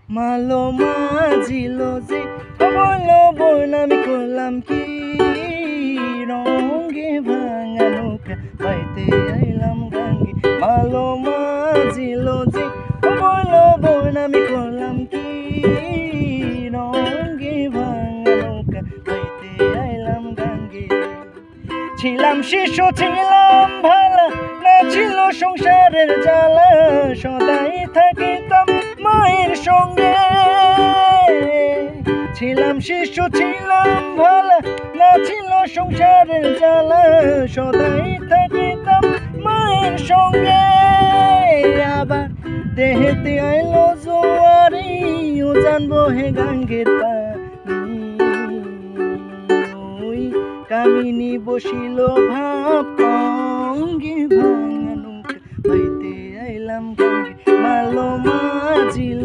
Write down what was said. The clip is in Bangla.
মালো মাঝিল যে বলো বোন আমি করলাম কি রঙে ভাঙা নৌকা পাইতে আইলাম গাঙ্গে মালো মাঝিল যে বলো বোন আমি করলাম কি রঙে ভাঙা নৌকা পাইতে আইলাম গাঙ্গে ছিলাম শিশু ছিলাম ভালা না ছিল সংসারের জ্বালা সদাই থাকিতাম মায়ের সঙ্গে ছিলাম শিশু ছিলাম ভালা না ছিল সংসারের জ্বালা সদাই থাকিতাম মায়ের সঙ্গে আবার দেহেতে আইলো জোয়ারি ও জানবো হে গাঙ্গের পানি কামিনী বসিল ভাব অঙ্গে ভাঙা নৌকা পাইতে আইলাম গাঙ্গে মালো মাঝিল